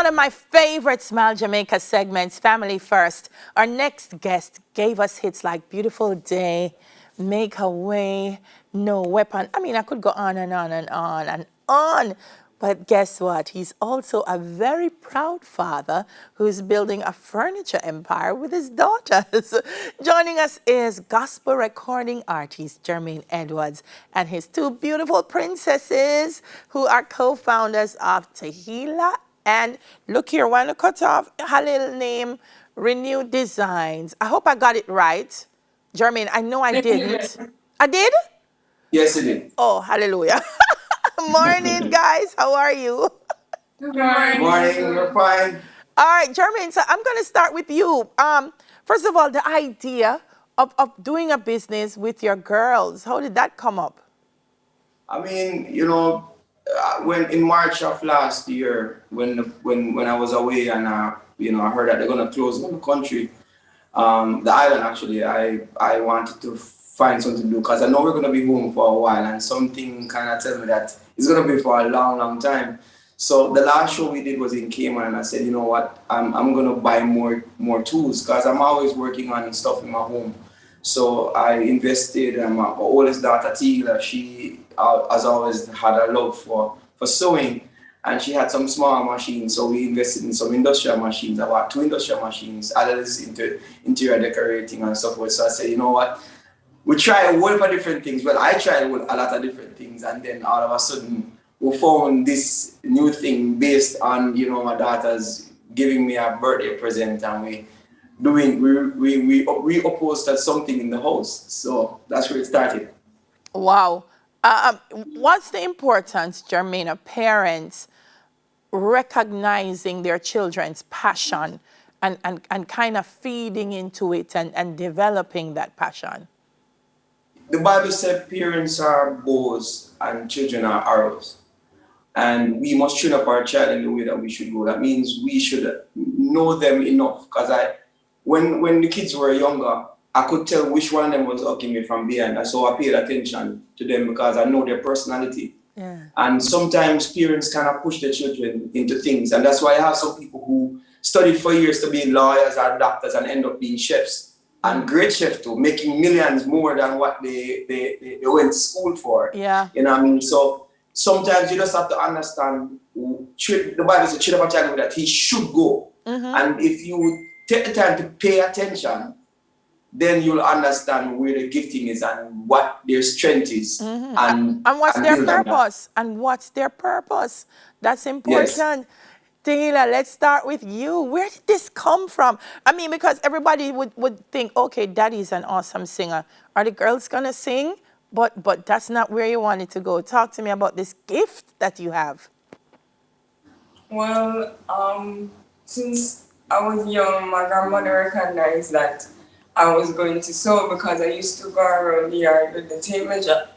one of my favorite Smile Jamaica segments, Family First. Our next guest gave us hits like Beautiful Day, Make a Way, No Weapon. I mean, I could go on and on and on and on. But guess what? He's also a very proud father who's building a furniture empire with his daughters. Joining us is gospel recording artist Jermaine Edwards and his two beautiful princesses who are co-founders of Tehila and look here, want to cut off her little name, Renew Designs. I hope I got it right. Jermaine, I know I didn't. I did? Yes, it did. Oh, hallelujah. Morning, guys. How are you? Good morning. Morning, we're fine. All right, Jermaine, so I'm going to start with you. First of all, the idea of doing a business with your girls, how did that come up? I mean, when in March of last year, when I was away and I heard that they're gonna close down the country, the island actually, I wanted to find something to do because I know we're gonna be home for a while, and something kind of tell me that it's gonna be for a long, long time. So the last show we did was in Cayman, and I said, you know what, I'm gonna buy more tools because I'm always working on stuff in my home. So I invested, and my oldest daughter, Tila, she has always had a love for sewing, and she had some small machines. So we invested in some industrial machines. I bought 2 industrial machines, others into interior decorating and so forth. So I said, you know what, we try a whole lot of different things. Well, I tried a lot of different things, and then all of a sudden, we found this new thing based on, my daughter's giving me a birthday present, and we upholstered something in the house. So that's where it started. Wow. What's the importance, Jermaine, of parents recognizing their children's passion and kind of feeding into it and developing that passion? The Bible said parents are bows and children are arrows. And we must train up our child in the way that we should go. That means we should know them enough. Because when the kids were younger, I could tell which one of them was hugging me from behind. And so I paid attention to them because I know their personality. Yeah. And sometimes parents kind of push their children into things. And that's why I have some people who studied for years to be lawyers or doctors and end up being chefs. And great chefs too, making millions more than what they went to school for. Yeah. You know what I mean? So sometimes you just have to understand, the Bible says, train up a child that he should go. Mm-hmm. And if you take the time to pay attention, then you'll understand where the gifting is and what their strength is. Mm-hmm. And what's their purpose? And what's their purpose? That's important. Yes. Tehila, let's start with you. Where did this come from? I mean, because everybody would think, okay, daddy's an awesome singer. Are the girls going to sing? But that's not where you wanted to go. Talk to me about this gift that you have. Well, since I was young, my grandmother recognized that I was going to sew because I used to go around the yard with the tape measure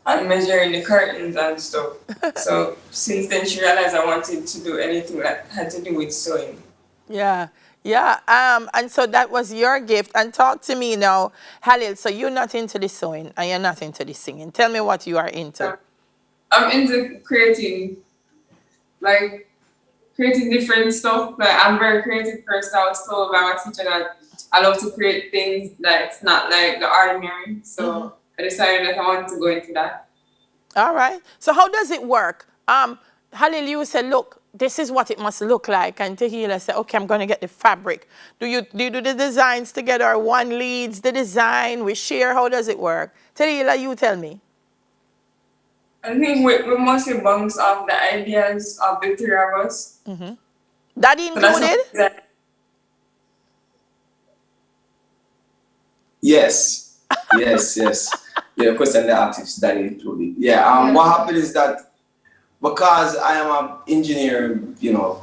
and measuring the curtains and stuff. So since then, she realized I wanted to do anything that had to do with sewing. Yeah. Yeah. And so that was your gift. And talk to me now, Halil. So you're not into the sewing and you're not into the singing. Tell me what you are into. I'm into creating different stuff. Like, I'm very creative person. I was told by my teacher that I love to create things that's not like the ordinary. So I decided that I wanted to go into that. All right. So how does it work? Halil, you said, look, this is what it must look like. And Tehila said, okay, I'm going to get the fabric. Do you do the designs together, or one leads the design? We share? How does it work? Tehila, you tell me. I think we mostly bounce off the ideas of the three of us. Mm-hmm. Daddy included? Yes. Yeah, question the artists that included. Yeah. What happened is that because I am an engineer,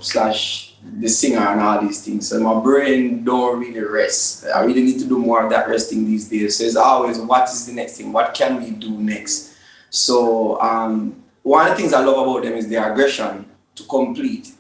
slash the singer and all these things, so my brain don't really rest. I really need to do more of that resting these days. So it's always, what is the next thing? What can we do next? So one of the things I love about them is their aggression to complete.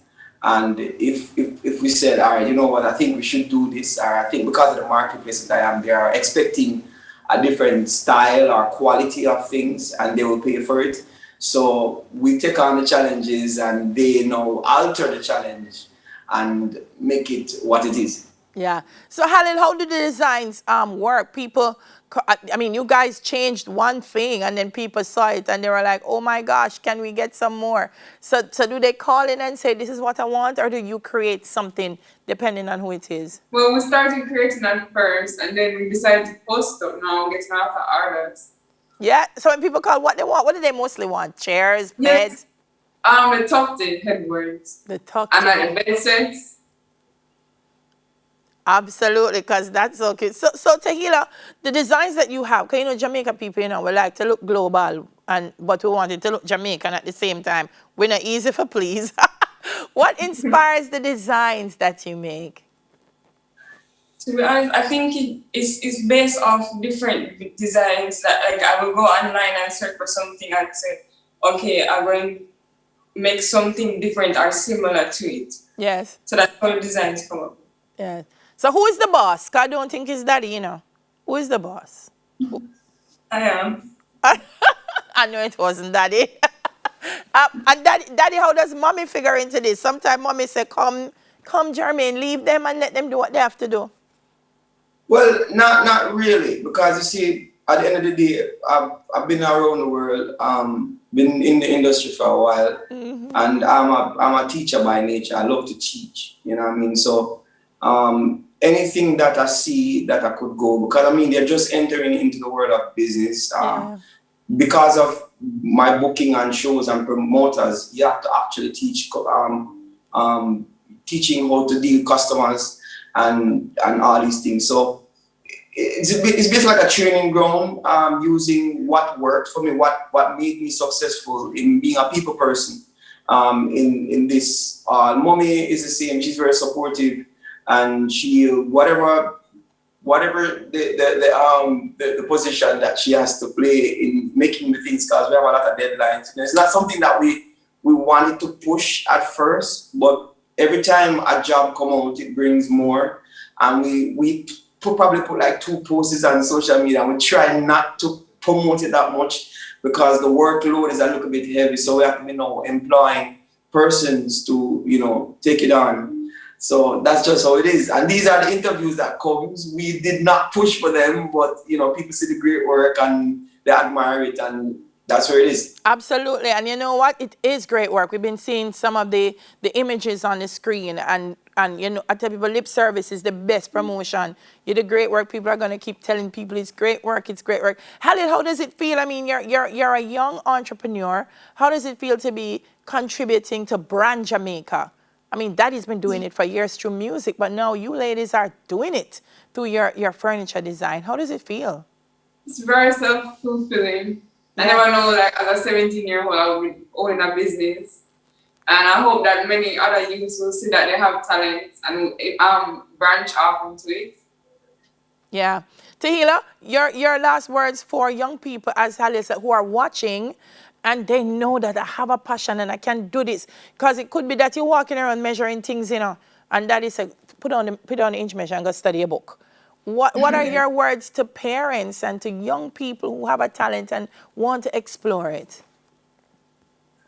And if we said, all right, you know what, I think we should do this, or I think because of the marketplace that I am, they are expecting a different style or quality of things, and they will pay for it. So we take on the challenges and they now alter the challenge and make it what it is. Yeah. So, Halil, how do the designs work? People, I mean, you guys changed one thing, and then people saw it, and they were like, "Oh my gosh, can we get some more?" So do they call in and say, "This is what I want," or do you create something depending on who it is? Well, we started creating at first, and then we decided to post up now, getting out of orders. Yeah. So when people call, what they want, what do they mostly want? Chairs, Yes, beds, the top the headboards, the tuck. and like the bed sets. Absolutely, because that's so cute. So Tahila, the designs that you have, because you know Jamaica people, you know, we like to look global, but we want it to look Jamaican at the same time. We're not easy for please. What inspires the designs that you make? To be honest, I think it's based off different designs that like I will go online and search for something and say, okay, I'm going to make something different or similar to it. Yes, So that's how the designs come up. yes. So who is the boss? 'Cause I don't think it's Daddy, you know. Who is the boss? I am. I know it wasn't Daddy. And Daddy, how does Mommy figure into this? Sometimes Mommy say, come, Jermaine, leave them and let them do what they have to do. Well, not really, because you see, at the end of the day, I've been around the world, been in the industry for a while, and I'm a teacher by nature. I love to teach, you know what I mean? So anything that I see that I could go, because I mean, they're just entering into the world of business. Yeah. Because of my booking and shows and promoters, you have to actually teach, teaching how to deal with customers and all these things. So it's basically like a training ground, using what worked for me, what made me successful in being a people person. In this, Mommy is the same. She's very supportive, and she whatever the position that she has to play in making the things, because we have a lot of deadlines. It's not something that we wanted to push at first, but every time a job come out, it brings more, and we probably put like 2 posts on social media, and we try not to promote it that much because the workload is a little bit heavy. So we have to, employing persons to, take it on. So that's just how it is. And these are the interviews that comes. We did not push for them, but people see the great work and they admire it, and that's where it is. Absolutely. And you know what? It is great work. We've been seeing some of the images on the screen, and I tell people lip service is the best promotion. You do great work. People are gonna keep telling people it's great work, it's great work. Halil, how does it feel? I mean, you're a young entrepreneur. How does it feel to be contributing to brand Jamaica? I mean, Daddy's been doing it for years through music, but now you ladies are doing it through your furniture design. How does it feel? It's very self-fulfilling. I never know, like, as a 17-year-old, I will be owning a business. And I hope that many other youths will see that they have talents and branch off into it. Yeah. Tahila, your last words for young people, as Halil said, who are watching, and they know that I have a passion and I can do this. Because it could be that you're walking around measuring things, and Daddy said, put on the inch measure and go study a book. What are your words to parents and to young people who have a talent and want to explore it?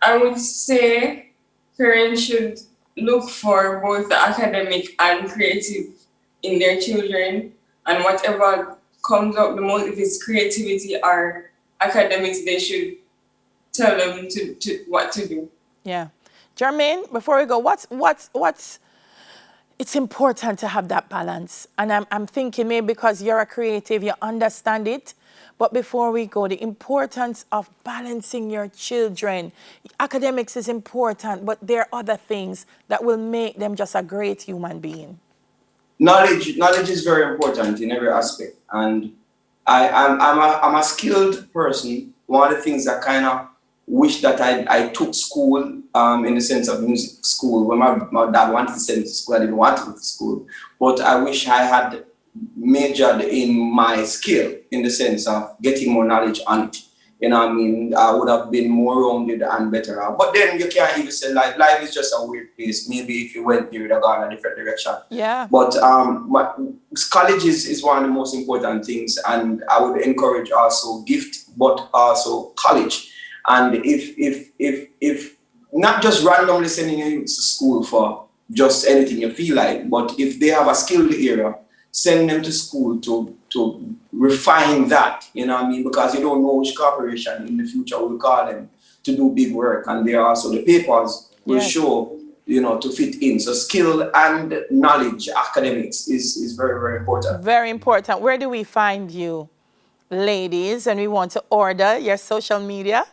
I would say parents should look for both the academic and creative in their children, and whatever comes up the most, if it's creativity or academics, they should tell them to what to do. Yeah. Jermaine, before we go, it's important to have that balance. And I'm thinking maybe because you're a creative, you understand it. But before we go, the importance of balancing your children. Academics is important, but there are other things that will make them just a great human being. Knowledge is very important in every aspect. And I'm a skilled person. One of the things I kind of wish that I took school, in the sense of music school. When my dad wanted to send me to school, I didn't want to go to school. But I wish I had majored in my skill, in the sense of getting more knowledge on it. You know what I mean? I would have been more rounded and better off. But then you can't even say life. Life is just a weird place. Maybe if you went there, you'd have gone a different direction. Yeah. But college is one of the most important things. And I would encourage also gift, but also college. And if not just randomly sending you to school for just anything you feel like, but if they have a skilled area, send them to school to refine that, you know what I mean? Because you don't know which corporation in the future will call them to do big work, and there are also the papers will Yes. show, you know, to fit in. So skill and knowledge, academics is very, very important. Very important. Where do we find you, ladies, and we want to order your social media?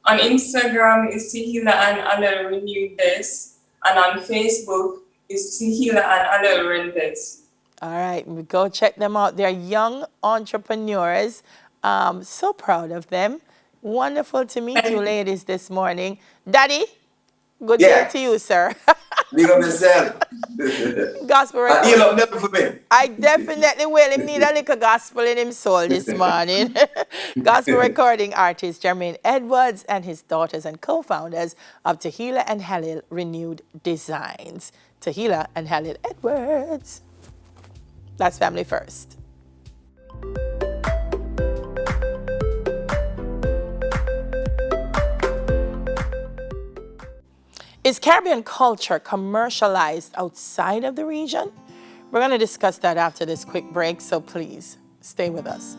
On Instagram is Sihila and Alel Renewed This, and on Facebook is Sihila and Alel Rendes. All right, go check them out. They're young entrepreneurs. So proud of them. Wonderful to meet you ladies this morning. Daddy, good day Yeah. to you, sir. Big up yourself. Gospel And heal recording. up never for me. I definitely will. Him need a little gospel in his soul this morning. Gospel recording artist Jermaine Edwards and his daughters and co-founders of Tehila and Halil Renewed Designs. Tehila and Halil Edwards. That's family first. Is Caribbean culture commercialized outside of the region? We're going to discuss that after this quick break, so please stay with us.